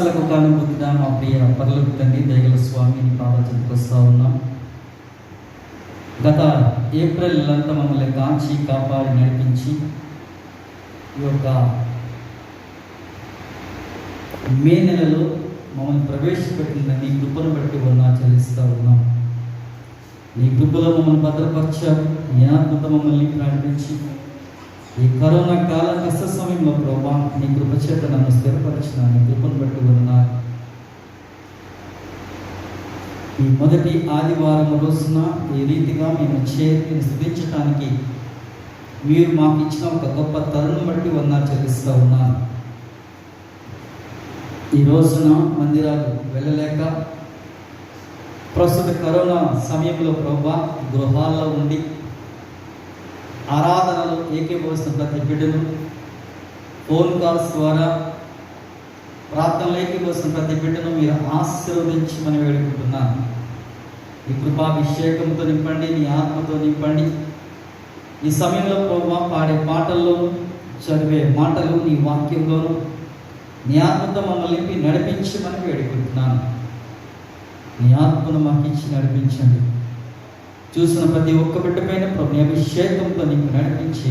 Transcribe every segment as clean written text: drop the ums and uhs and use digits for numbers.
ఆశలకు కానుకుంటున్నా మా ప్రియ పరలోక తండ్రి దయగల స్వామిని పాదాలకు వస్తూ ఉన్నాం. గత ఏప్రిల్ అంతా మమ్మల్ని కాచి కాపాడి నడిపించి ఈ యొక్క మే నెలలో మమ్మల్ని ప్రవేశపెట్టిన నీ కృపను బట్టి చెల్లిస్తూ ఉన్నాం. నీ కృపలో మమ్మల్ని భద్రపరిచావు. నీ ఆత్మతో మమ్మల్ని నడిపించి ఈ కరోనా కాల కష్ట సమయంలో ప్రభా నీ కృప చేత నన్ను స్థిరపరిచిన నీ కృపను బట్టి ఈ మొదటి ఆదివారం రోజున ఈ రీతిగా మేము చేరి స్థుతించడానికి మీరు మాకు ఇచ్చిన ఒక గొప్ప తరుణం బట్టి చెల్లిస్తూ ఉన్నాను. ఈ రోజున మందిరాలు వెళ్ళలేక ప్రస్తుత కరోనా సమయంలో ప్రభా గృహాల్లో ఉండి ఆరాధనలు ఏకీభవిస్తున్న ప్రతి బిడ్డను ఫోన్ కాల్స్ ద్వారా ప్రార్థనలు ఏకీభవిస్తున్న ప్రతి బిడ్డను మీరు ఆశీర్వదించమని వేడుకుంటున్నాను. ఈ కృపాభిషేకంతో నింపండి, నీ ఆత్మతో నింపండి. ఈ సమయంలో ప్రభా పాడే పాటల్లోనూ చదివే మాటలు నీ వాక్యంలోనూ నీ ఆత్మతో మమ్మల్ని నింపి నడిపించమని వేడుకుంటున్నాను. నీ ఆత్మను మాకు ఇచ్చి నడిపించండి. చూసిన ప్రతి ఒక్క బిడ్డ పైన ప్రభు అభిషేకంతో నీకు నడిపించి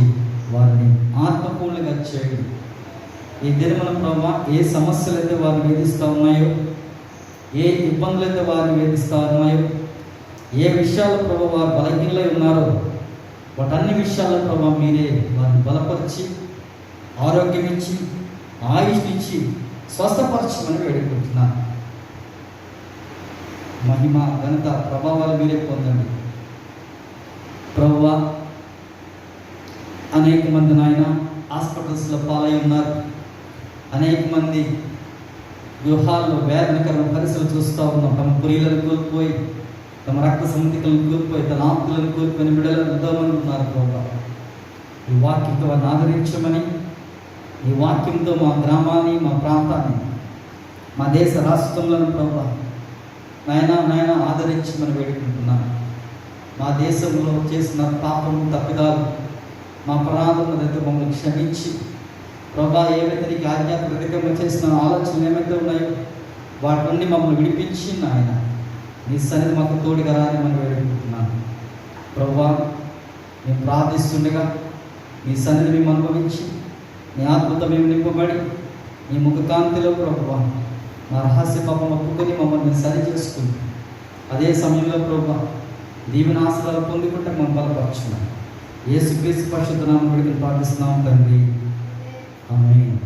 వారిని ఆత్మపూర్ణంగా చేయండి. ఈ దినమున ప్రభు ఏ సమస్యలు అయితే వారిని వేధిస్తూ ఉన్నాయో, ఏ ఇబ్బందులు అయితే వారిని వేధిస్తూ ఉన్నాయో, ఏ విషయాలు ప్రభు వారు బలహీనలై ఉన్నారో వాటన్ని విషయాల్లో ప్రభు మీరే వారిని బలపరిచి ఆరోగ్యం ఇచ్చి ఆయుష్నిచ్చి స్వస్థపరచమని వేడుకుంటున్నాను. మహిమ ఘనత ప్రభావాలు మీరే పొందండి ప్రభువా. అనేక మంది నాయన హాస్పిటల్స్లో పాలై ఉన్నారు. అనేక మంది గృహాల్లో వేదనకరమైన పరిస్థితులు చూస్తూ ఉన్నాం. తమ ప్రియులను కోల్పోయి, తమ రక్త సంతికలను కోల్పోయి, తన ఆప్తులను కోల్పోయిన బిడ్డలు ఎంతో మంది ఉన్నారు ప్రభా. ఈ వాక్యంతో వారిని ఆదరించమని, ఈ వాక్యంతో మా గ్రామాన్ని, మా ప్రాంతాన్ని, మా దేశ రాష్ట్రంలో ప్రభా నాయన ఆదరించమని వేడుకుంటున్నాను. మా దేశంలో చేసిన పాపము తప్పిదాలు, మా అపరాధములైతే మమ్మల్ని క్షమించి ప్రభా ఏవైతే నీకు ఆజ్ఞాత్మకంగా చేసిన ఆలోచనలు ఏమైతే ఉన్నాయో వాటి నుండి మమ్మల్ని విడిపించి నాయన నీ సన్నిధి మాకు తోడుగా రాని మనం వేడుకుంటున్నాను ప్రభా. మేము ప్రార్థిస్తుండగా నీ సన్నిధి మేము అనుభవించి నీ ఆత్మతో మేము నింపబడి నీ ముఖకాంతిలో ప్రభా మా రహస్య పాపం ఒప్పుకొని మమ్మల్ని సరి చేసుకుని అదే సమయంలో ప్రభా దీవెన ఆశీర్వాదాలు పొందుకుంటే మనం బలపరుచున్నాం. యేసుక్రీస్తు పరిశుద్ధ నామములో ప్రార్థిస్తున్నాం తండ్రి, ఆమేన్.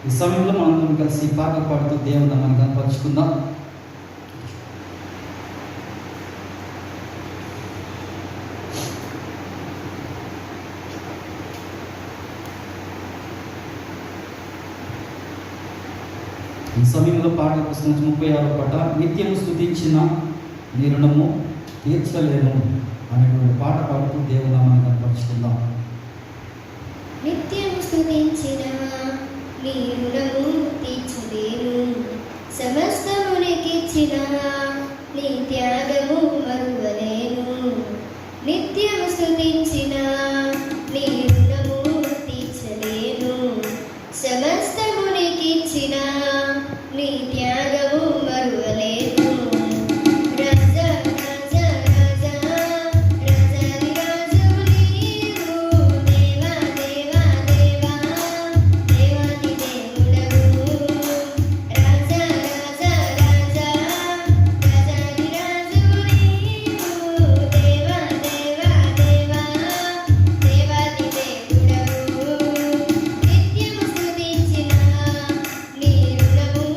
ఈ సమయంలో మనం కలిసి పాటలు పాడుతూ దేవుని మనం కనపరుచుకుందాం. ఈ సమయంలో పాటల పుస్తకం 36వ పాట నిత్యము స్తుతించిన నీ రుణము తీర్చలేను అనేటువంటి పాట పాడుతూ దేవుని నామాన్ని కనపరుచుకుందాం. నిత్యము స్తుతించిన నీ రుణము తీర్చలేను, సమస్తమునికిచ్చిన నీ త్యాగము మరువలేను. నిత్యము స్తుతించిన నీ రుణము తీర్చలేను, సమస్తమునికిచ్చిన నీ త్యాగము మరువలేను. నిత్యము స్తుతించిన నీ రుణము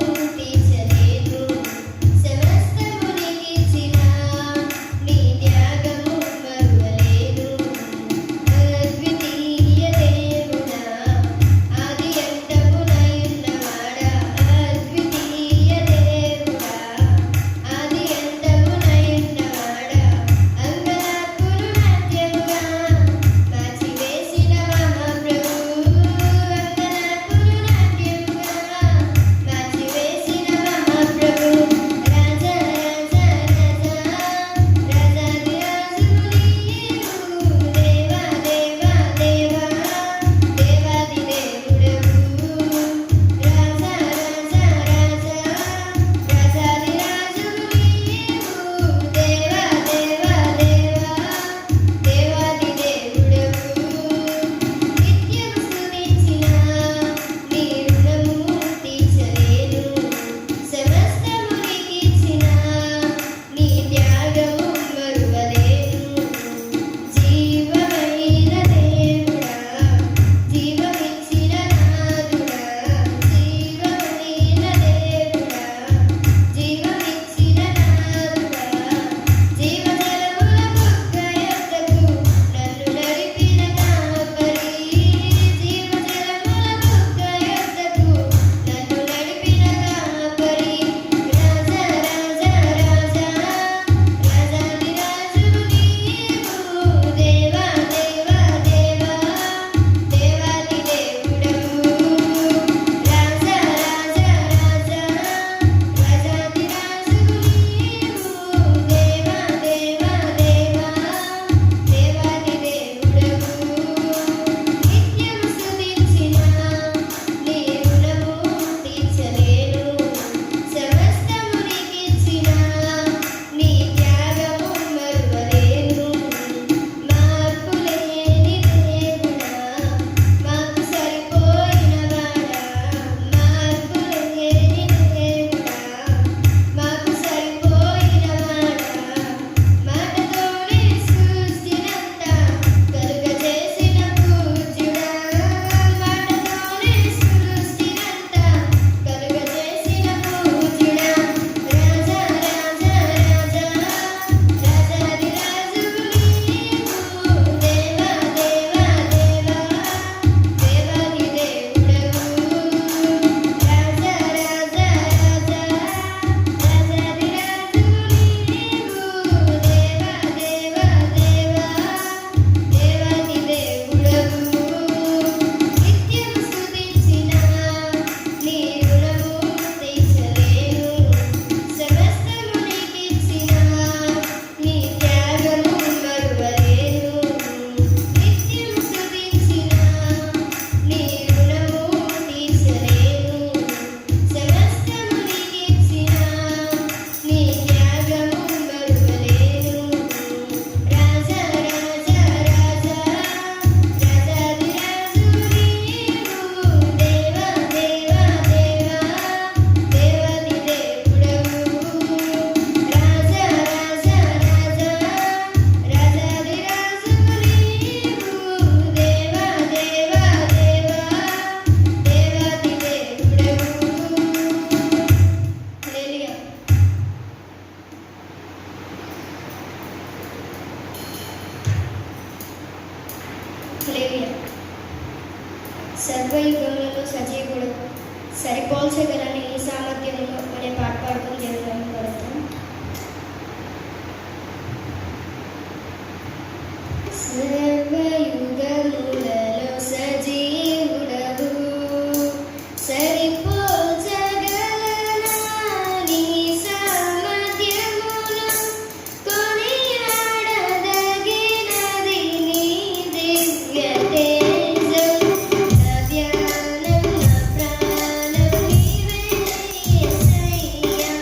సరిపోల్చగలని సామర్థ్యము అనే పాట పాడుకొని దేవుని పడతాం. సర్వయుగములలో సజీవుడవు సరిపోల్చగలనా నీ సామర్థ్యమును కొనియాడదగినది నీ దివ్య తేజం. నా ధ్యానం నా ప్రాణం నీవే యేసయ్యా,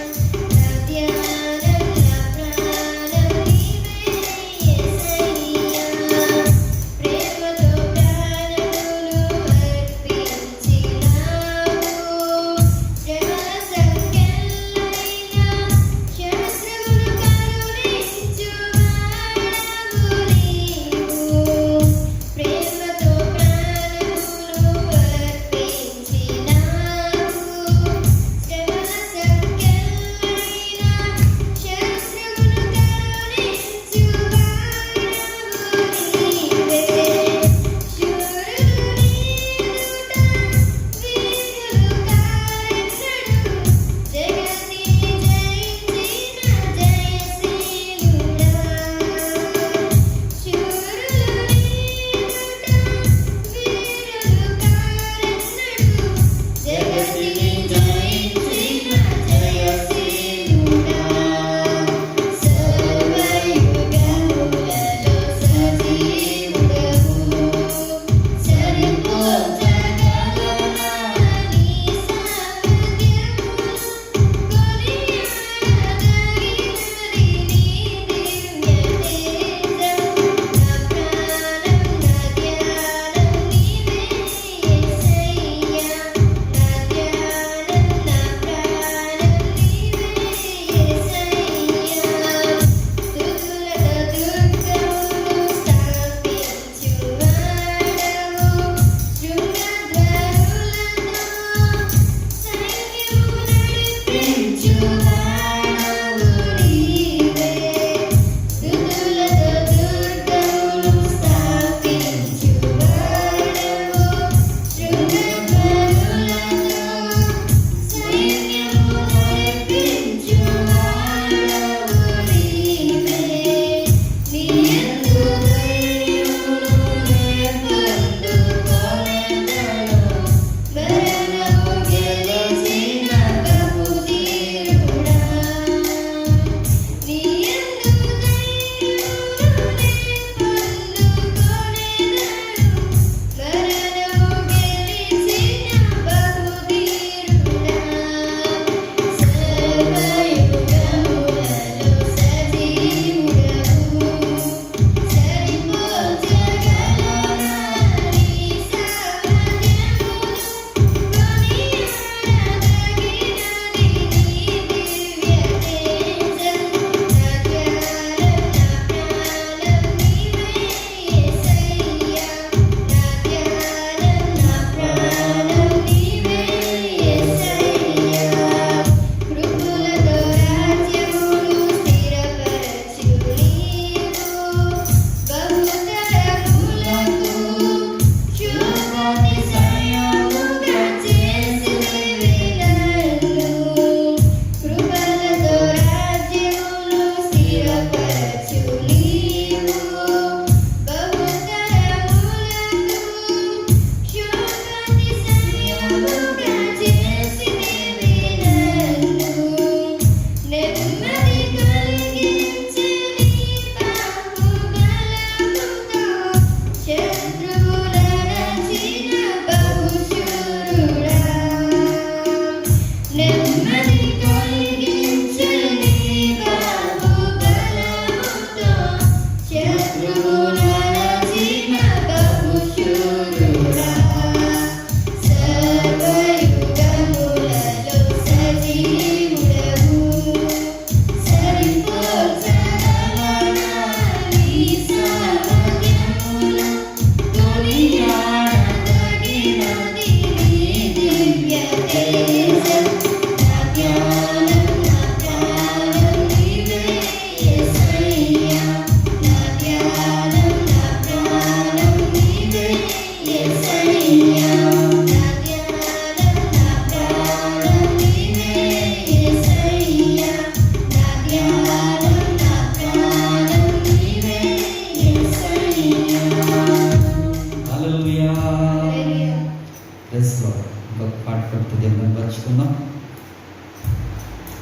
మహిమపరుచుకుందాం.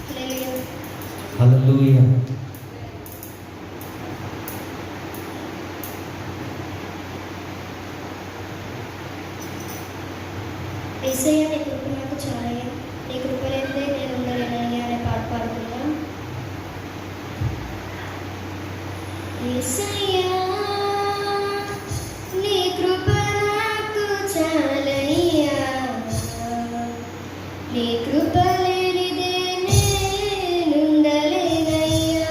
హల్లెలూయా. హల్లెలూయా. యేసయ్య నీ కృప నాకు చాలయ్య, నీ కృప లేనిదే నేను ఉండలేనయ్యా అనే పాట పాడుకుందాం. యేసయ్యా నీ కృప నాకు చాలయ్యా, నీ కృప లేనిదే నేను ఉండలేనయ్యా.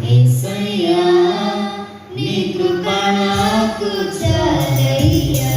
యేసయ్యా నీ కృప నాకు చాలయ్యా,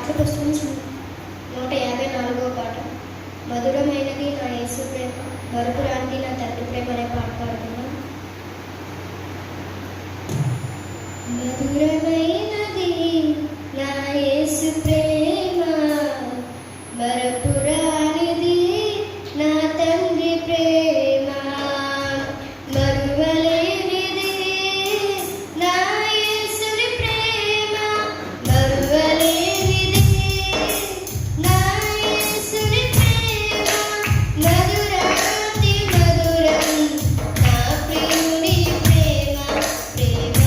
పాటల పుస్తకం 154వ పాట. మధురమైనది నా యేసు ప్రేమ, మరుపురాంది నా తండ్రి ప్రేమ అనే పాట పాడుతున్నాం. మధురమైనది నా యేసు ప్రేమ, మరపురానిది నా తండ్రి ప్రేమ, మరువలేనిది నా యేసుని ప్రేమ, మరువలేనిది నా యేసుని ప్రేమ, మధురాతి మధురం నా ప్రియుని ప్రేమ, ప్రేమ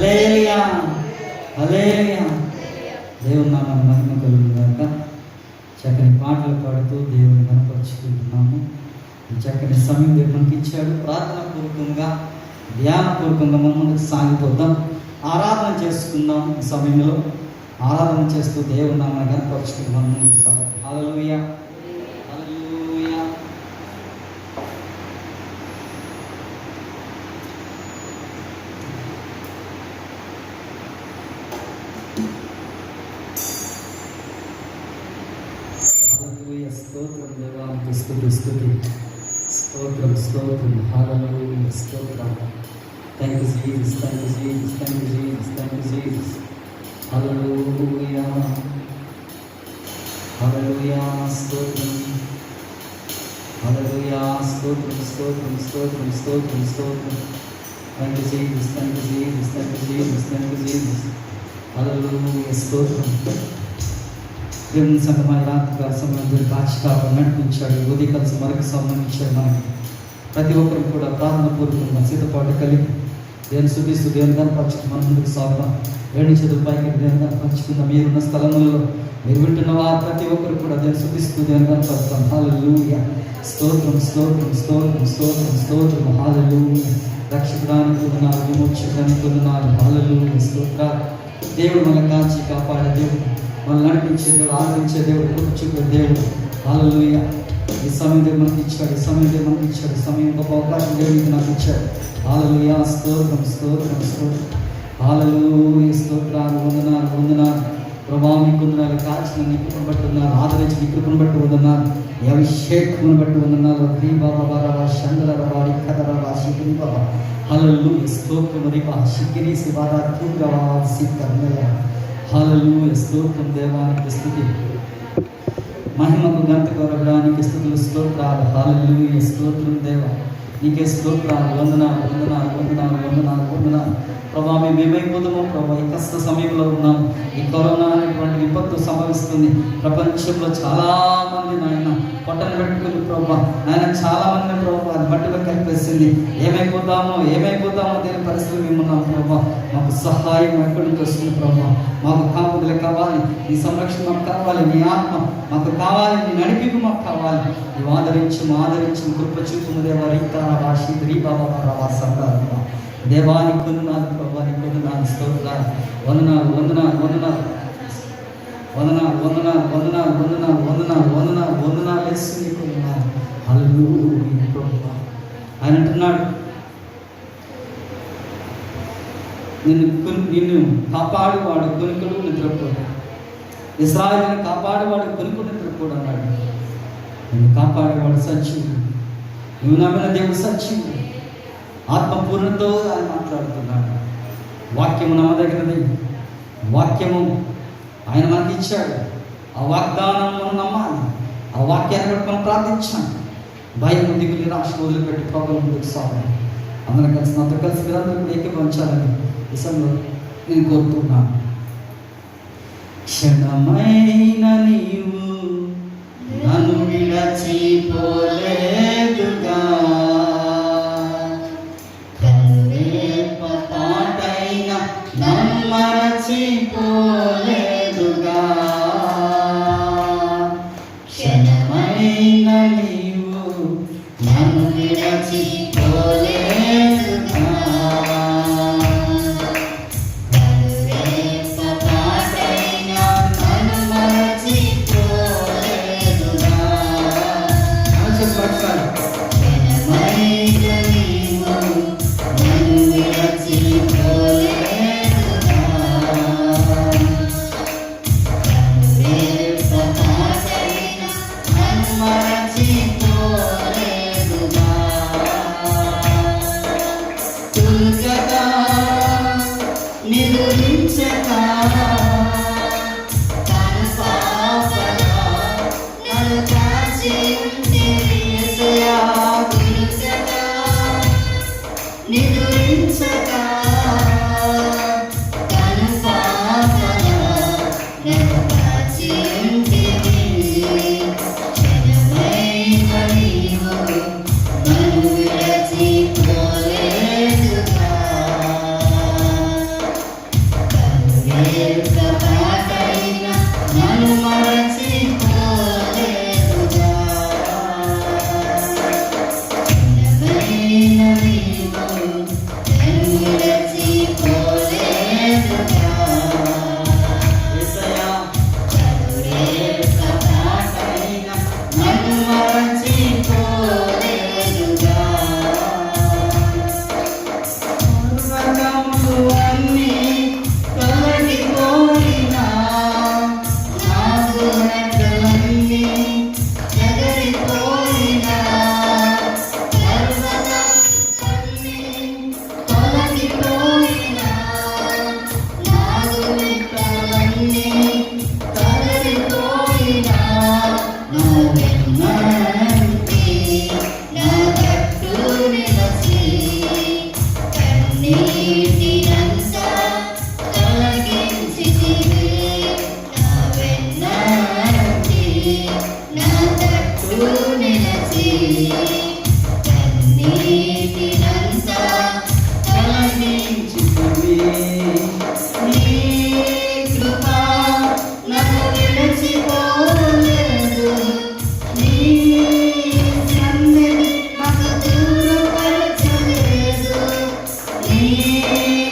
హల్లెలూయా, హల్లెలూయా. దేవుని నామమున మహిమ కలుగును గాక. చక్కని పాటలు పాడుతూ దేవుని కనపరుచుకుంటున్నాము. ఈ చక్కని సమయం దేవుడు మనకి ఇచ్చాడు. ప్రార్థన పూర్వకంగా, ధ్యానపూర్వకంగా ముందుకు సాగిపోద్దాం. ఆరాధన చేసుకుందాం. ఈ సమయంలో ఆరాధన చేస్తూ దేవుని నామమున కనపరుచుకుంటూ మనం ముందుకు సాగుదాం. హల్లెలూయా, హల్లెలూయా. స్తోత్రం దేవానికి స్తుతి స్తుతి, స్తోత్రం స్తోత్రం, హల్లెలూయా, స్తోత్రం. Thank you Jesus, thank you Jesus, thank you Jesus, thank you Jesus. హల్లెలూయా, హల్లెలూయా, స్తోత్రం, హల్లెలూయా, స్తోత్రం స్తోత్రం స్తోత్రం స్తోత్రం స్తోత్రం. Thank you Jesus, thank you Jesus, thank you Jesus, thank you Jesus. హల్లెలూయా, స్తోత్రం. దేవుని సంగమా రాత్రికాల సమయంలో కాచికాలు నడిపించాడు. ఉదయకాల మరొక సంబంధించాడు. మనకి ప్రతి ఒక్కరు కూడా ప్రార్థన పూర్వకంగా సిద్ధపాటు కలిగి దేవుని స్తుతిస్తూ దేవుని కనపరచుకుని మన ముందుకు సాగుతాం. 7 చేతుల పైకి దేవుని కనపరచుకుందాం. మీరున్న స్థలములలో మీరు వింటున్న వారు ప్రతి ఒక్కరు కూడా దేవుని స్తుతిస్తూ దేవుని కనపరుస్తాం. హల్లెలూయా, స్తోత్రం స్తోత్రం స్తోత్రం స్తోత్రం స్తోత్రం. హల్లెలూయా, రక్షకుడానికి వందనాలు, విమోచకుడానికి వందనాలు. హల్లెలూయా, స్తోత్రాలు. దేవుడు మనల్ని కాచి కాపాడే దేవుడు, మనల్ని నడిపించే దేవుడు, ఆదరించే దేవుడు, కృప చూపే దేవుడు. హల్లెలూయా. ఈ సమయం దేవుడు మనకి ఇచ్చాడు. ఈ సమయం దేవుడు మనకి ఇచ్చాడు. ఈ సమయం గొప్ప అవకాశం దేవుడికి నాకు ఇచ్చాడు. హల్లెలూయా, స్తోత్రం స్తోత్రం స్తోత్రం. హల్లెలూయా, స్తోత్రాలు, వందనాలు వందనాలు. ప్రభావం నీకు వందనాలు. కాచిన నీ కృపను బట్టి వందనాలు. ఆదరించి నీ కృపను బట్టి వందనాలు. ఈ అభిషేకమును బట్టి వందనాలు. శ్రీ బాబా బాబా శంకర వారి కథరా శిఖరి బాబా. హల్లెలూయా, స్తోత్రం. రిబా శిఖరి శివారా తూగవా సిద్ధమయ్య. హల్లెలూయా, స్తోత్రం. దేవానికి స్తుతి, మహిమకు ఘనత గౌరవానికి స్తుతులు, స్తోత్రాలు. హల్లెలూయా, స్తోత్రం. దేవా నీకే స్తోత్రాలు, వందనాలు వందనాలు వందనాలు వందనాలు వందనాలు. ప్రభా మేము ఏమైపోతామో ప్రభా, ఈ కష్ట సమయంలో ఉన్నాము. ఈ కరోనా అనేటువంటి విపత్తు సంభవిస్తుంది. ప్రపంచంలో చాలామంది నాయన పొట్టను పెట్టుకుని ప్రభా, ఆయన చాలామంది ప్రభా అది మట్టిలో కలిపేసింది. ఏమైపోతామో దేని పరిస్థితులు మేము ఉన్నాం ప్రభా. మాకు సహాయం ఎక్కడి నుంచి వస్తుంది ప్రభా. మాకు కాపుదల కావాలి, నీ సంరక్షణ మాకు కావాలి, నీ ఆత్మ మాకు కావాలి, నీ నడిపింపు మాకు కావాలి. నీవు ఆదరించి కృప చూపుము దేవా. రీతారా వాషి రీ బాబా రావా సంగారు దేవానికి వందనాలు ప్రభా, నీకు వందనాలు, స్తోత్రాలు, వందనాలు వందనాలు వందనాలు వందనాలు వందనాలు వందనాలు వందనాలు వందనాలు వందనాలు వందనాలు వేసి నీకు వందనాలు. హల్లెలూయా ప్రభా. ఆయన అంటున్నాడు, నిన్ను కాపాడువాడు కొనుకలు నిద్రపోడు. ఇశ్రాయేలును కాపాడువాడు కొనుకలు నిద్రపోడు అన్నాడు. నిన్ను కాపాడేవాడు సత్యుడు. నువ్వు నమ్మిన దేవుడు సత్యుడు. ఆత్మపూర్ణతో ఆయన మాట్లాడుతున్నాడు. వాక్యము నమ్మదగినది. వాక్యము ఆయన మనకి ఇచ్చాడు. ఆ వాగ్దానం మనం నమ్మాలి. ఆ వాక్యాన్ని బట్టి మనం ప్రార్థించాలి. భయం దిగులు నిరాశ వదిలిపెట్టి ప్రభువు ముందుకు సాగాలి. అందరం కలిసి నాతో కలిసి మీరందరూ కూడా ఏకీభవించాలని ఈ సమయంలో నేను కోరుతున్నాను. క్షణమైన నీవు నన్ను విడచిపోలేదుగా, కనురేప పాటైన నన్ను మరచిపోలేదుగా. క్షణమైన నీవు నన్ను విడచిపోలేదుగా, కనురేప పాటైన నన్ను మరచిపోలేదుగా. క్షణమైన నీవు నన్ను విడచిపోలేదుగా, కనురేప పాటైన నన్ను మరచిపోలేదుగా. తుల్కగా నిదురించగా తను పాపగా నన్ను కాచి ఉంటివి యేసయ్యా. తుల్కగా నిదురించగా తను పాపగా నన్ను కాచి ఉంటివి. క్షణమైన నీవు నన్ను విడచిపోలేదుగా,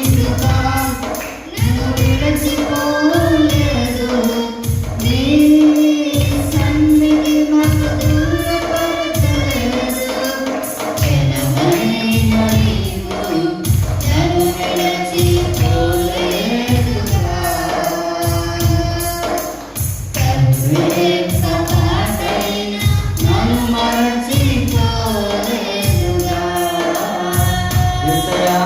కృప నన్ను విడిచిపోలేదు, నీ సన్నిధి నాకు దూరపరచలేదు. క్షణమైన నీవు నన్ను విడిచిపోలేదుగా. కరుణేక్ష పాటైన నన్ను మరచిపోలేదుగా. యేసయ్యా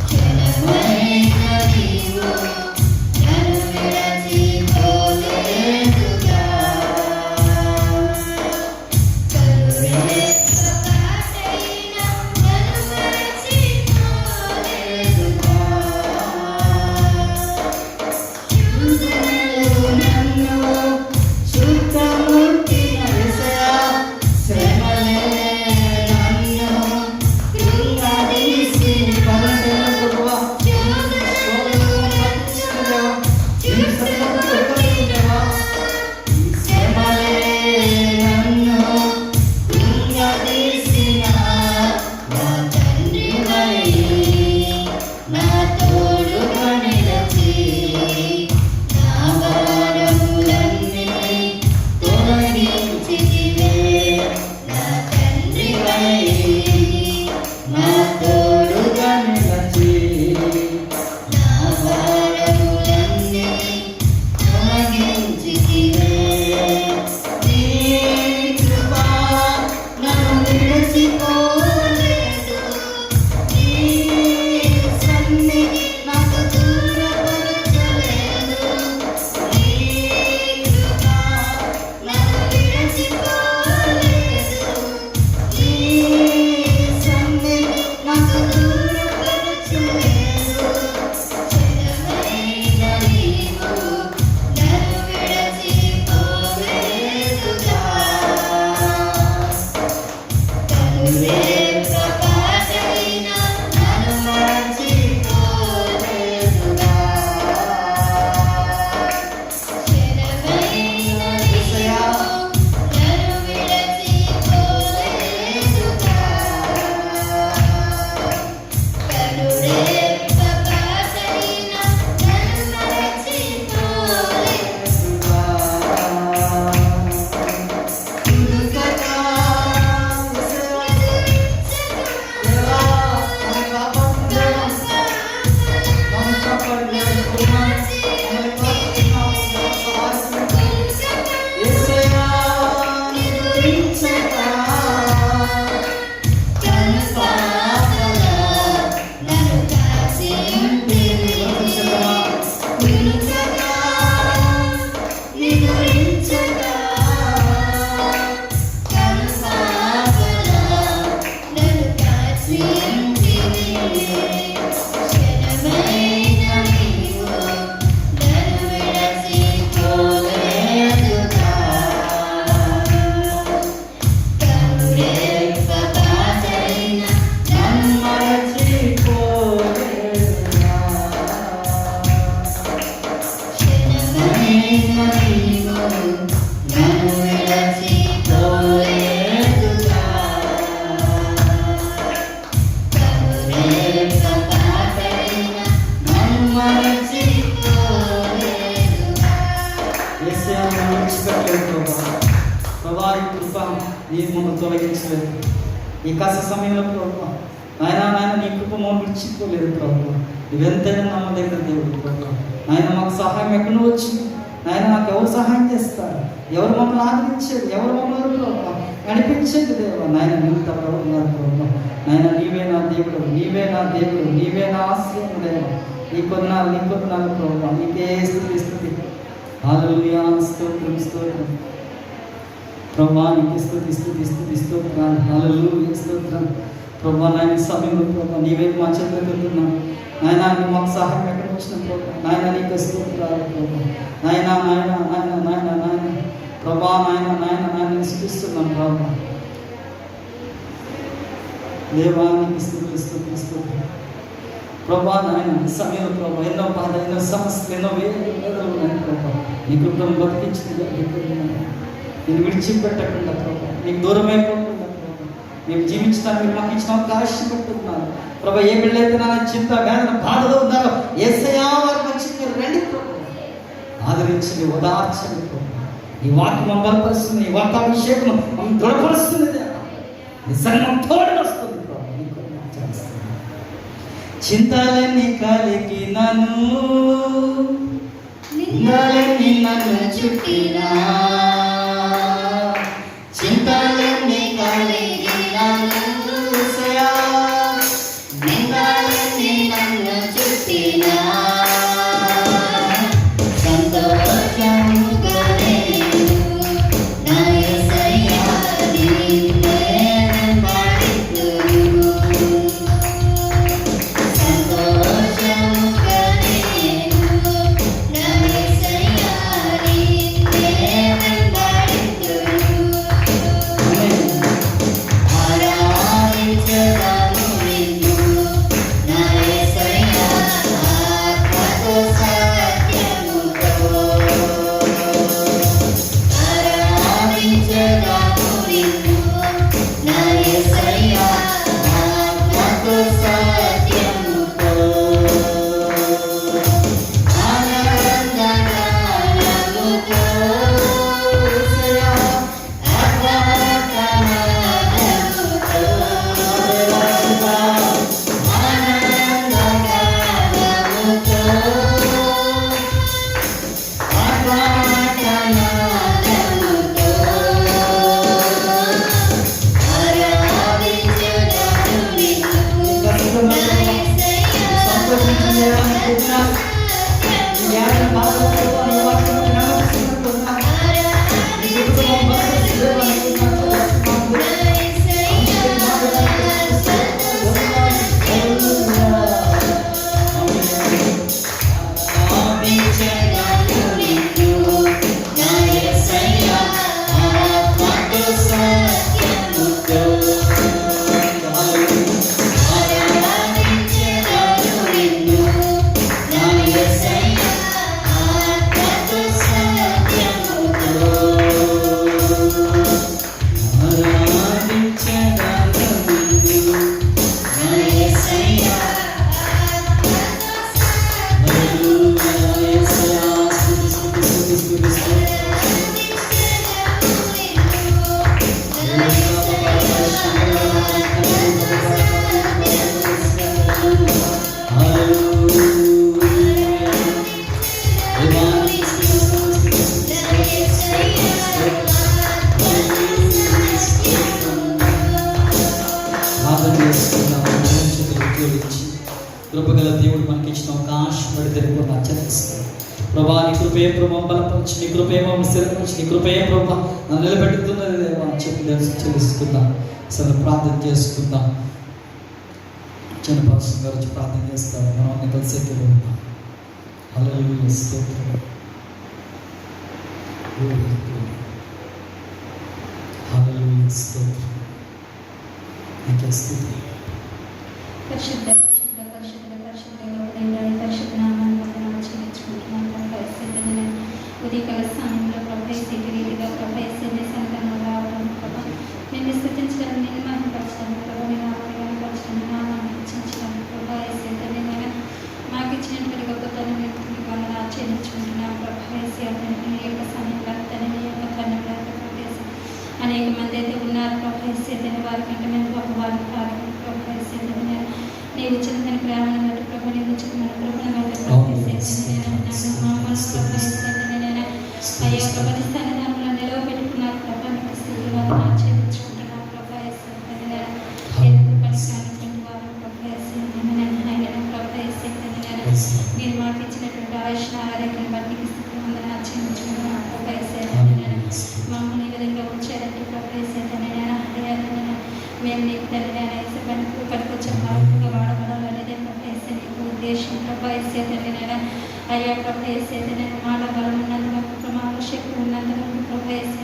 క్షణమైన నీవు నన్ను విడిచిపోలేదుగా. కరుణేక్ష పాటైన నన్ను మరచిపోలేదుగా. శుద్ధులు నన్ను శుద్ధముట్టిన యేసయ్యా, శ్రమలే నన్ను కృంగదీసి ప్రభువా శ్రమలే నన్ను కృంగదీసిన నా తండ్రివై నా తోడుగా నిలిచి నా భారములన్నీ తొలగించితివే. నా తండ్రివై నా తోడుగా నిలిచి నా భారములన్నీ తొలగించితివే. నీ కృప నన్ను విడిచిపోలేదు, నీ సన్నిధి నాకు దూరపరచలేదు. నీ కృప నన్ను విడిచిపోలేదు, నీ సన్నిధి నాకు దూరపరచలేదు. క్షణమైన నీవు నన్ను విడిచిపోలేదుగా. కరుణేక్ష పాటైన నన్ను మరచిపోలేదుగా. క్షణమైన నీవు నన్ను విడిచిపోలేదుగా. కరుణేక్ష పాటైన నన్ను మరచిపోలేదుగా. తులుకగా యేసయ్యా యేసయ్యా నన్ను విడిచిపెట్టలేదు ప్రభా. ప్రభా ఈ కృప నీ మమ్మల్ని తొలగించలేదు. ఈ కాస్త సమయంలో ప్రభా నాయన నీ కృప మమ్మల్ని విడిచిపోలేదు ప్రభా. నువ్వెంతైనా నమ్మ దగ్గర దేవుడు ప్రభా. నాయన మాకు సహాయం ఎక్కడి నుంచి వచ్చింది నాయన? నాకు ఎవరు సహాయం చేస్తారు? ఎవరు మమ్మల్ని ఆదరించేది? ఎవరు మమ్మల్ని ప్రభా నడిపించేది దేవా? నాయన నువ్వు తప్ప ఉన్నారు ప్రభా. నాయన నీవే నా దేవుడు, నీవే నా దేవుడు, నీవే నా ఆశ్రయం దేవా. నీ కొన్నాళ్ళు ప్రభా. నీకే స్తుతి. హల్లెలూయా, స్తోత్రం స్తోత్రం ప్రభా. నీకే స్తుతి స్తోత్రం. హల్లెలూయా, స్తోత్రం ప్రభా. నాయన సమయంలో ప్రభా నీవే మా చేతులున్నాను నాయన. నీ మాకు సహాయం ఎక్కడ వచ్చిన ప్రభా నాయన నీకే స్తోత్రాలు ప్రభా. నాయన ప్రభా నాయన స్తుతిస్తున్నాం ప్రభా. దేవా నీకు స్తుతి ప్రభా. నాయన ఈ సమయంలో ప్రభా ఎన్నో బాధ, ఎన్నో సమస్యలు, ఎన్నో వేదనలు ఉన్నాయి ప్రభా. నీ కృపను బతికించింది నేను విడిచిపెట్టకుండా ప్రభా, నీకు దూరం అయిపోకుండా ప్రభా. మేము జీవించడానికి మాకు ఇచ్చిన అవకాశం పెట్టుకున్నాను. ప్రభా ఏ బిడ్డలైతే నా చింత వేదన బాధలో ఉన్నారో యేసయ్యా వారి పక్షంగా రండి ప్రభు, ఆదరించండి, ఓదార్చండి ప్రభు. ఈ వాక్యం మమ్మల్ని బలపరుస్తుంది, ఈ వాక్యాభిషేకం మమ్మల్ని దృఢపరుస్తుంది దేవా. నిజంగా తోడు వస్తుంది ప్రభు. నీకు వందనాలు చేస్తున్నాను. చింతలన్నీ కలిగినను నిందలన్నీ నన్ను చుట్టినా, చింతలన్నీ కలిగినను యేసయ్యా, నిందలన్నీ నన్ను చుట్టినా, సంతోషముగా నేను నా యేసయ్యా నిన్నే వెంబడిస్తును. సంతోషముగా నేను నా యేసయ్యా నిన్నే వెంబడిస్తును. ఆరాధించెదను నిన్ను నా యేసయ్యా ఆత్మతో సత్యముతో. ఆరాధించెదను నిన్ను నా యేసయ్యా ఆత్మతో సత్యముతో. ఆనందగానముతో యేసయ్యా ఆత్మగానముతో. ఆనందగానముతో ఆత్మగానముతో ఆరాధించెదను నిన్ను నా యేసయ్యా సంతోషించండి దేవా. నీకు వందనాలు. ఈ యాభై బాధలో ప్రభా నీ వాక్యం జ్ఞాపకం వందనాలు. నీ కుటుంబం బలపరుస్తుంది దేవా. నీకు వందనాలు చేస్తున్నాము. ఆరాధించెదను నిన్ను నా యేసయ్యా ఆత్మతో సత్యముతో. ఆరాధించెదను నిన్ను నా యేసయ్యా ఆత్మతో సత్యముతో. ఆరాధించెదను నిన్ను. నా యేసయ్యా హల్లెలూయా యేసయ్యా. స్తుతి, స్తుతి, స్తుతి, స్తుతి, స్తుతి. ప్రార్థన చేసుకుందాం. చేతులు జోడించి కృపగల దేవుడు మనకి ఇచ్చిన అవకాశం బట్టి తెలుపుకున్న ఆచరిస్తాం. ప్రభా నీ కృపే ప్రభావ బలపరిచి, నీ కృపే మమ్మల్ని స్థిరపరిచి, నీ కృపే ప్రభావ నన్ను నిలబెట్టుతున్నది దేవా అని చెప్పి తెలుసుకుందాం. అసలు ప్రార్థన చేసుకుందాం. చిన్న పాస్టర్ గారు వచ్చి ప్రార్థన చేస్తారు. మనం అన్ని కలిసి ఉన్నాం. హల్లెలూయా స్తోత్రం. హల్లెలూయా స్తోత్రం. నీకే స్తుతి. పరిశుద్ధ పరిశుద్ధ పరిశుద్ధ పరిశుద్ధంగా ఉదయం పరిశుద్ధ నామాన్ని వందనాలు చెల్లించుకుంటున్నాను. ప్రభావితంగా ఉదయకాల సమయంలో ప్రభావిత రీతిగా ప్రభావిత సంతానం రావడం ప్రభావ నేను స్థుతించడం, నేను మహిమపరచడం ప్రభావ, నేను ఆపరచడం, నామాన్ని హెచ్చించడం ప్రభావితంగా మాకు ఇచ్చినటువంటి గొప్పతనం మీకు వందనాలు చెల్లించుకుంటున్నాను. ప్రభావిత నీ యొక్క సమయంలో నీ యొక్క తనంలో అనేక మంది అయితే ఉన్నారు ప్రభావిత వారి కంటే మేము గొప్పవారు కాదు. ప్రభావిత నీవు చిన్న ప్రేమను బట్టి ప్రభు, నీవు ఉచితమైన కృపను బట్టి అయ్యా ప్రభు స్థానంలో నిలవబెట్టుకున్నారు ప్రభు. నీకు స్థితి వందనాలు చెల్లించుకుంటున్నాను ప్రభావిత మీరు మాకు ఇచ్చినటువంటి ఆయుష్ణ ఆరోగ్యం బట్టి నీకు స్థితి వందనాలు చెల్లించుకుంటున్నాను ప్రభావిత మమ్మల్ని ఈ విధంగా ఉంచారంటే ప్రభావిత మేము నీకు తెలియని పనికొచ్చిన మార్పుగా వాడబడాలనేదే ప్రభావిత నీకు ఉద్దేశం ప్రభావిత అయ్యా ప్రభావిత మాట బలం ఉన్నందుకు ప్రమాణ శక్తి ఉన్నందుకు ప్రభావిత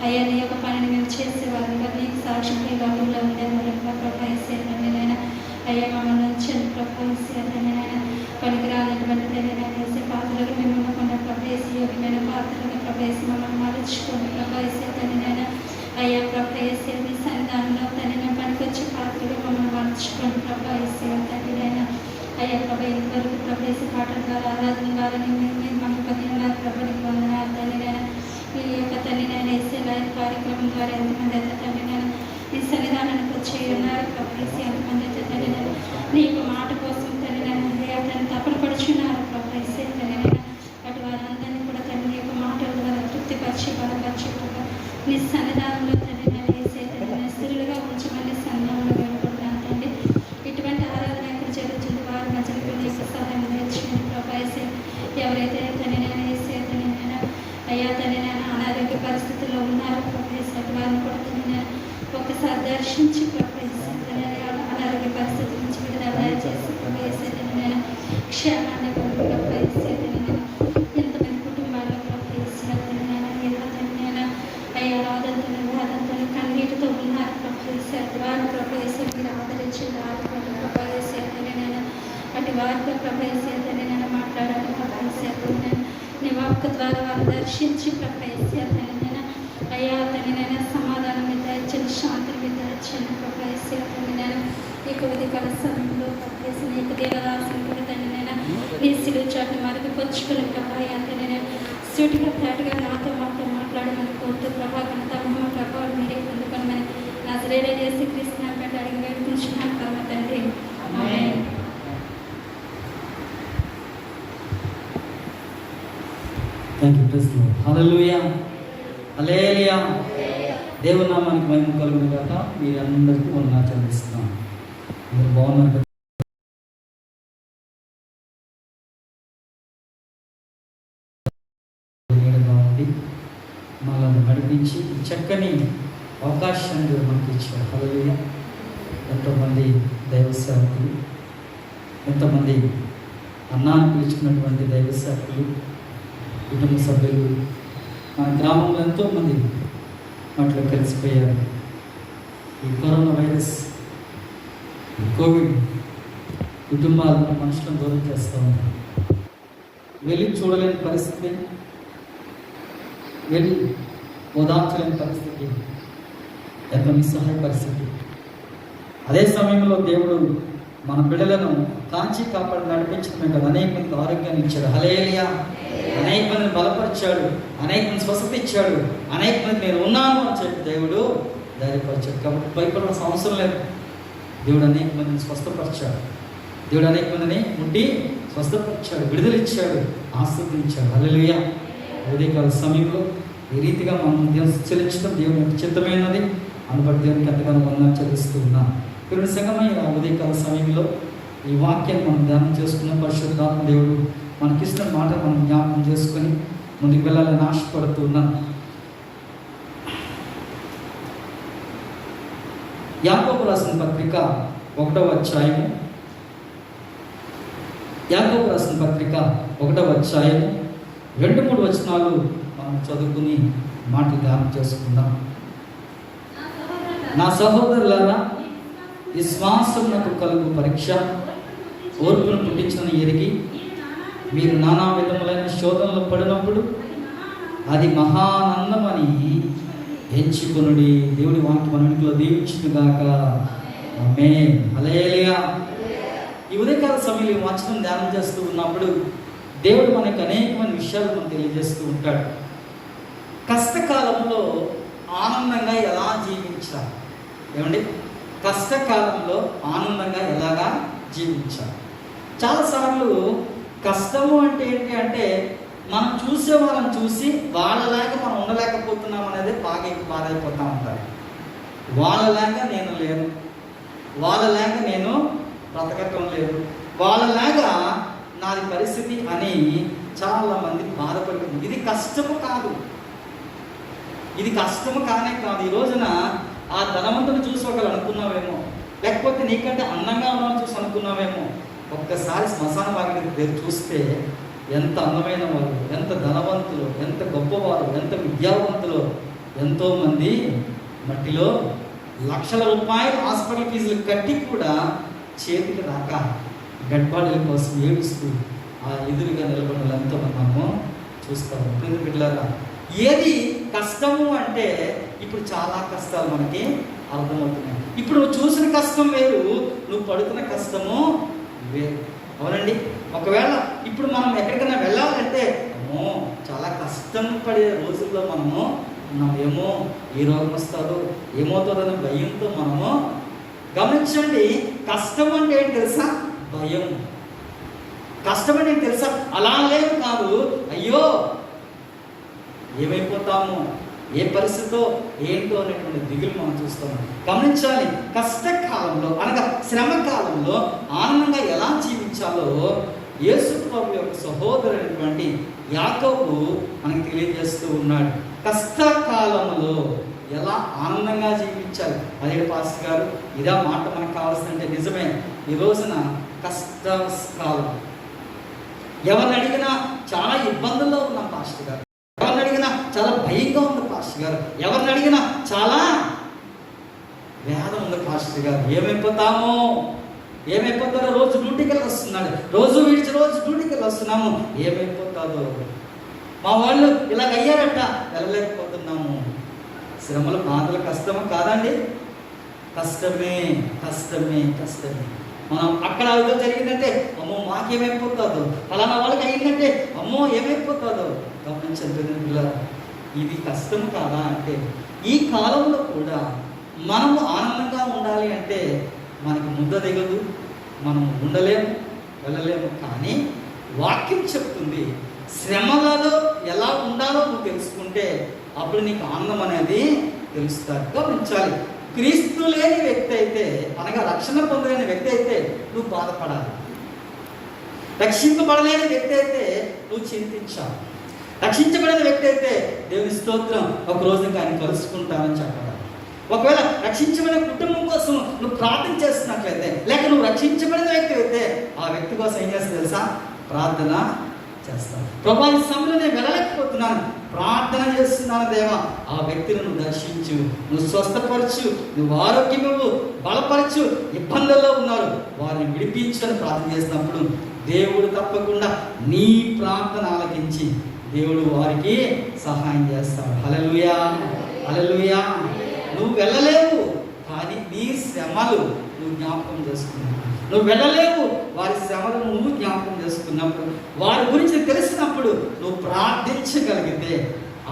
అయ్యా నీ యొక్క పనిని మేము చేసేవారుగా నీకు సాక్షిగా లోకంలో ఉండేవారుగా ప్రభావిత అయ్యా మమ్మల్ని ఉంచండి ప్రభావిత పనికిరానటువంటి తెలియని పాత్రలు మేము ఉండకుండా ప్రభావిత యోగ్యమైన పాత్రలుగా ప్రభావిత మమ్మల్ని మరచుకోండి ప్రభావిత అయ్యా ప్రభా యేసే మీ సన్నిధానంలో తండ్రి పనికొచ్చి పాత్రగా మమ్మల్ని మార్చుకోండి ప్రభా యేసే తండ్రి నాయన. అయ్యా ప్రభా ఇంతవరకు ప్రభా యేసే పాటల ద్వారా ఆరాధన ద్వారా మీరు మాకు పదిహేను ప్రభానికి వందనాలు తండ్రి నాయన. ఈ యొక్క తండ్రి నాయన యేసే లైవ్ కార్యక్రమం ద్వారా ఎంతమంది అయితే తండ్రి నాయన ఈ సన్నిధానానికి వచ్చి ఉన్నారు ప్రభా యేసే ఎంతమంది అయితే తండ్రి నాయన నీ యొక్క మాట కోసం తండ్రి నాయన అయ్యా తండ్రి తపన పడుచున్నారు ప్రభా యేసే తండ్రి నాయన. అటు వారందరినీ కూడా తండ్రి నీ యొక్క మాటల ద్వారా తృప్తిపరిచి బలపరిచి ప్రభా నీ సన్నిధానంలో తండ్రి నాయన యేసే తండ్రి నాయన స్థిరులుగా ఉంచమని సన్నిధానంలో వేడుకుంటున్నాను తండ్రి. ఇటువంటి ఆరాధన ఎక్కడ జరుగుతుంది వారి మధ్యలో నీ యొక్క సహాయం నేర్చుకుని ప్రభా యేసే ఎవరైతే తండ్రి నాయన యేసే తండ్రి నాయన అయ్యా తండ్రి నాయన అనారోగ్య పరిస్థితుల్లో ఉన్నారు ప్రభా యేసే వారిని కూడా తండ్రి నాయన ఒక్కసారి దర్శించి ప్రభా యేసే తండ్రి నాయన అనారోగ్య పరిస్థితి నుంచి విడుదల దయచేసి ప్రభా యేసే తండ్రి నాయన క్షేమాన్ని పొంది ప్రభా యేసే తండ్రి నాయన ఎంతమంది కుటుంబాల్లో ప్రభా యేసే తండ్రి నాయన ఏదో తండ్రి నాయన అయ్యా రాదంతో వేదంతో కన్నీటితో ఉన్నారు ప్రభా యేసే వారిని ప్రభా యేసే మీరు ఆదరించండి ఆదుకోండి ప్రభా యేసే తండ్రి నాయన. అటు వారితో ప్రభా యేసే తండ్రి నాయన మాట్లాడాలి ప్రభా యేసే తండ్రి నాయన నీ వాక్కు ద్వారా వారు దర్శించి ప్రభా యేసే తండ్రి నాయన అయ్యా తండ్రి నాయన సమాధానం మీద ఇచ్చండి శాంతిని మీద ఇచ్చండి ప్రభా యేసే తండ్రి నాయన. ఈ ఉదయకాల సమయంలో ప్రభా యేసే నీకు దేవదాసుని కూడా తండ్రి నాయన నీ సిలువ చాటును మరుగుపరుచుకుని ప్రభా తండ్రి నాయన సూటిగా తేటగా నాతో మాతో మాట్లాడమని కోరుతూ ప్రభా ఘనత మహిమ ప్రభావం మీరే పొందుకోమని నజరేయుడైన యేసుక్రీస్తు నామమున అడిగి వేడుకుంటున్నాను పరమ తండ్రి ఆమేన్. Thank you praise the Lord. హల్లెలూయా హల్లెలూయా. దేవుని నామానికి మహిమ కలుగును గాక. మీరందరికీ వందనాలు చెల్లిస్తున్నాను. మీరు బాగున్నారు కదా? నీడగా ఉండి మనల్ని నడిపించి ఈ చక్కని అవకాశాన్ని దేవుడు మనకి ఇచ్చాడు. హల్లెలూయా. ఎంతోమంది దైవ సేవకులు, ఎంతోమంది అన్నాన్ని పిలుచుకున్నటువంటి దైవ సేవకులు, కుటుంబ సభ్యులు మన గ్రామంలో ఎంతోమంది వాటిలో కలిసిపోయారు. ఈ కరోనా వైరస్, ఈ కోవిడ్ కుటుంబాలను మనుషులను దూరం చేస్తూ ఉంటారు. వెళ్ళి చూడలేని పరిస్థితి, వెళ్ళి ఓదార్చలేని పరిస్థితి, ఎంతో నిస్సహాయ పరిస్థితి. అదే సమయంలో దేవుడు మన బిడ్డలను కాంచి కాపాడి నడిపించడమే కదా అనేక మందికి ఆరోగ్యాన్ని ఇచ్చాడు. హల్లెలూయా. అనేక మందిని బలపరిచాడు, అనేక మంది స్వస్థత ఇచ్చాడు, అనేక మంది నేను ఉన్నాను అని చెప్పి దేవుడు ధైర్యపరిచాడు. కాబట్టి భయపడాల్సిన అవసరం లేదు. దేవుడు అనేక మందిని స్వస్థపరిచాడు. దేవుడు అనేక మందిని ముట్టి స్వస్థపరిచాడు, విడుదలిచ్చాడు, ఆశీర్వదించాడు. హల్లెలూయా. ఉదయకాల సమయంలో ఈ రీతిగా మనం దేవుని చెల్లించడం దేవుని యొక్క చిత్తమైనది. అందుబట్టి దేవునికి ఎంతగానో వందనాలు చెల్లిస్తూ ఉన్నాం. ఇప్పుడు సంగమైన ఉదయకాల సమయంలో ఈ వాక్యాన్ని మనం ధ్యానం చేసుకున్న పరిశుద్ధాత్మ దేవుడు మనకిస్తున్న మాట మనం జ్ఞాపకం చేసుకొని ముందుకు వెళ్ళాలని ఆశపడుతూ ఉన్నాం. యాకోబు రాసిన పత్రిక 1వ అధ్యాయము, యాకోబు రాసిన పత్రిక 1వ అధ్యాయము 2-3 వచనాలు మనం చదువుకుని మాటలు ధ్యానం చేసుకుందాం. నా సహోదరులారా, విశ్వాసమునకు కలుగు పరీక్ష ఓర్పును పుట్టించిన ఎరిగి మీరు నానా విధములైన శోధనలు పడినప్పుడు అది మహానందమని ఎంచుకొనుడి. దేవుడి వాక్యం మన ఇంట్లో దీవించుగాక. ఆమేన్. హల్లెలూయా. ఈ ఉదయకాల సమయంలో ఈ వచనం ధ్యానం చేస్తూ ఉన్నప్పుడు దేవుడు మనకు అనేకమైన విషయాలు మనకు తెలియజేస్తూ ఉంటాడు. కష్టకాలంలో ఆనందంగా ఎలా జీవించాలి? ఏమండి, కష్టకాలంలో ఆనందంగా ఎలాగా జీవించాలి? చాలాసార్లు కష్టము అంటే ఏంటి అంటే మనం చూసే వాళ్ళని చూసి వాళ్ళలాగా మనం ఉండలేకపోతున్నాం అనేది బాధైపోతూ ఉంటారు. వాళ్ళలాగా నేను లేను, వాళ్ళలాగా నేను బ్రతకటం లేదు, వాళ్ళలాగా నాది పరిస్థితి అని చాలామంది బాధపడుతుంది. ఇది కష్టము కాదు, ఇది కష్టము కానే కాదు. ఈ రోజున ఆ ధనవంతుని చూసి ఒకళ్ళు అనుకున్నావేమో, లేకపోతే నీకంటే అందంగా ఉన్నాను చూసి అనుకున్నావేమో. ఒక్కసారి శ్మశాన వాకిలికి చూస్తే ఎంత అందమైన వారు, ఎంత ధనవంతులు, ఎంత గొప్పవారు, ఎంత విద్యావంతులు. ఎంతోమంది మట్టిలో లక్షల రూపాయలు హాస్పిటల్ ఫీజులు కట్టి కూడా చేతికి రాక డెడ్ బాడీల కోసం ఏడుస్తూ ఆ ఎదురుగా నిలబడిన ఎంతోమంది మనము చూస్తాము. బిడ్డలారా, ఏది కష్టము అంటే ఇప్పుడు చాలా కష్టాలు మనకి అర్థమవుతున్నాయి. ఇప్పుడు నువ్వు చూసిన కష్టం వేరు, నువ్వు పడుతున్న కష్టము వేరు. అవునండి. ఒకవేళ ఇప్పుడు మనం ఎక్కడికైనా వెళ్ళాలంటే అమ్మో చాలా కష్టం పడే రోజుల్లో మనము ఉన్నాం. ఏమో ఏ రోగం వస్తారో ఏమవుతుందనే భయంతో మనము. గమనించండి, కష్టం అంటే ఏంటి తెలుసా? భయం. కష్టం అంటే ఏంటి తెలుసా? అలా లేదు కాదు, అయ్యో ఏమైపోతాము, ఏ పరిస్థితితో ఏంటో అనేటువంటి దిగులు మనం చూస్తాము. గమనించాలి, కష్టకాలంలో అనగా శ్రమ కాలంలో ఆనందంగా ఎలా జీవించాలో యేసు ప్రభు యొక్క సహోదరుడైనటువంటి యాకోబు మనకి తెలియజేస్తూ ఉన్నాడు. కష్టకాలంలో ఎలా ఆనందంగా జీవించాలి. అదే పాస్టర్ గారు, ఇదా మాట మనకు కావాల్సిందంటే నిజమే. ఈ రోజున కష్టకాలం, ఎవరిని అడిగినా చాలా ఇబ్బందుల్లో ఉన్నాం పాస్టర్ గారు, ఎవరిని అడిగినా చాలా భయంగా ఉంది పాస్టర్ గారు, ఎవరిని అడిగినా చాలా వేదం ఉంది పాస్టర్ గారు. ఏమైపోతారో రోజు డ్యూటీకి వెళ్ళి వస్తున్నాడు, రోజు విడిచి రోజు డ్యూటీకి వెళ్ళి వస్తున్నాము, ఏమైపోతాదో, మా వాళ్ళు ఇలాగ అయ్యారట, వెళ్ళలేకపోతున్నాము. శ్రమలు, బాధలు కష్టము కాదండి? కష్టమే కష్టమే కష్టమే. మనం అక్కడ ఏదో జరిగిందంటే అమ్మో మాకేమైపోతుందో, ఫలానా వాళ్ళకి అయిందంటే అమ్మో ఏమైపోతుందో. గమనించండి పిల్లలు, ఇది కష్టం కాదా అంటే ఈ కాలంలో కూడా మనము ఆనందంగా ఉండాలి అంటే మనకి ముద్ద దిగదు, మనం ఉండలేము, వెళ్ళలేము. కానీ వాక్యం చెప్తుంది, శ్రమలలో ఎలా ఉండాలో నువ్వు తెలుసుకుంటే అప్పుడు నీకు ఆనందం అనేది తెలుస్తుంది. గమనించాలి, క్రీస్తు లేని వ్యక్తి అయితే, అనగా రక్షణ పొందలేని వ్యక్తి అయితే నువ్వు బాధపడాలి. రక్షింపబడలేని వ్యక్తి అయితే నువ్వు చింతించాలి. రక్షించబడిన వ్యక్తి అయితే దేవుని స్తోత్రం, ఒక రోజు ఇంకా ఆయన కలుసుకుంటానని చెప్పాలి. ఒకవేళ రక్షించబడిన కుటుంబం కోసం నువ్వు ప్రార్థన చేస్తున్నట్లయితే, లేక నువ్వు రక్షించబడిన వ్యక్తి అయితే ఆ వ్యక్తి కోసం ఏం చేస్తావు తెలుసా? ప్రార్థన చేస్తాను. ప్రభా ఈ సమయంలో నేను వెళ్ళలేకపోతున్నాను, ప్రార్థన చేస్తున్నాను దేవా, ఆ వ్యక్తిని నువ్వు దర్శించు, నువ్వు స్వస్థపరచు, నువ్వు ఆరోగ్యం ఇవ్వు, బలపరచు, ఇబ్బందుల్లో ఉన్నారు వారిని విడిపించు అని ప్రార్థన చేసినప్పుడు దేవుడు తప్పకుండా నీ ప్రార్థన ఆలకించి దేవుడు వారికి సహాయం చేస్తాడు. హల్లెలూయా, హల్లెలూయా. నువ్వు వెళ్ళలేవు, కానీ నీ శ్రమలు నువ్వు జ్ఞాపకం చేసుకున్నావు. నువ్వు వెళ్ళలేవు, వారి శ్రమలను నువ్వు జ్ఞాపకం చేసుకున్నప్పుడు, వారి గురించి తెలిసినప్పుడు నువ్వు ప్రార్థించగలిగితే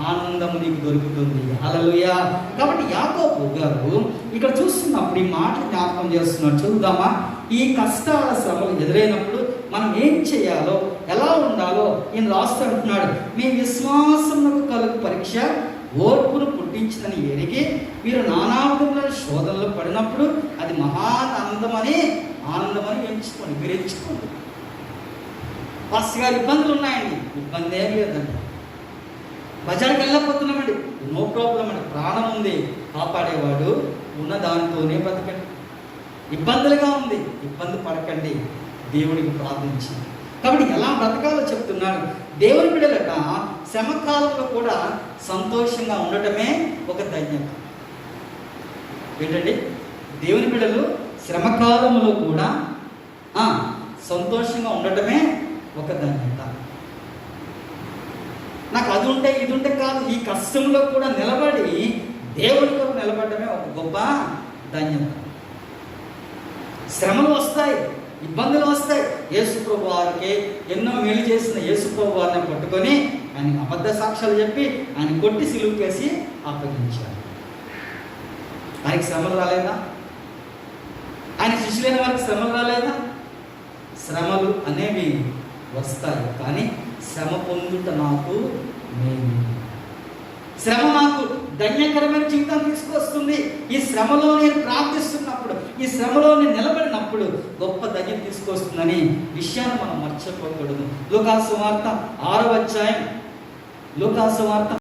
ఆనందము నీకు దొరుకుతుంది. హల్లెలూయా. కాబట్టి యాకోబు గారు ఇక్కడ చూస్తున్నప్పుడు ఈ మాట జ్ఞాపకం చేస్తున్నాడు. చూద్దామా? ఈ కష్టాల శ్రమలు ఎదురైనప్పుడు మనం ఏం చేయాలో, ఎలా ఉండాలో ఈయన రాస్తూ అంటున్నాడు. మీ విశ్వాసమునకు కలుగు పరీక్ష ఓర్పును పుట్టించిందని ఎరిగి మీరు నానా విధములైన శోధనలు పడినప్పుడు అది ఆనందమని ఎంచుకోండి. మీరు ఎంచుకోండి. పాస్టర్ గారు ఇబ్బందులు ఉన్నాయండి, ఇబ్బంది ఏం లేదండి. బజార్కి వెళ్ళకపోతున్నామండి, నో ప్రాబ్లం అండి. ప్రాణం ఉంది, కాపాడేవాడు ఉన్న దానితోనే బ్రతకండి. ఇబ్బందులుగా ఉంది, ఇబ్బంది పడకండి, దేవుడికి ప్రార్థించి. కాబట్టి ఎలా బ్రతకాలో చెప్తున్నాడు. దేవుని బిడ్డలట శ్రమకాలంలో కూడా సంతోషంగా ఉండటమే ఒక ధన్యత. ఏంటండి? దేవుని బిడ్డలు శ్రమకాలంలో కూడా సంతోషంగా ఉండటమే ఒక ధన్యత. నాకు అది ఉంటే ఇది ఉంటే కాదు, ఈ కష్టంలో కూడా నిలబడి దేవుని కొరకు నిలబడటమే ఒక గొప్ప ధన్యత. శ్రమలు వస్తాయి, ఇబ్బందులు వస్తాయి. యేసుప్రభు వారికి ఎన్నో మేలు చేసిన యేసుప్రభు వారిని పట్టుకొని ఆయన అబద్ధ సాక్ష్యాలు చెప్పి ఆయన కొట్టి సిలువ వేసి అప్పగించారు. ఆయనకి శ్రమలు రాలేదా? ఆయన శిష్యులైన వారికి శ్రమలు రాలేదా? శ్రమలు అనేవి వస్తాయి, కానీ శ్రమ పొందుట నాకు మేలు. శ్రమ నాకు ధన్యకరమైన జీవితం తీసుకొస్తుంది. ఈ శ్రమలో నేను ప్రార్థిస్తున్నప్పుడు, ఈ శ్రమలో నేను నిలబడినప్పుడు గొప్ప ధన్యత తీసుకొస్తుందని విషయాన్ని మనం మర్చిపోకూడదు. లూకాసు వార్త 6వ అధ్యాయం, లూకాసు వార్త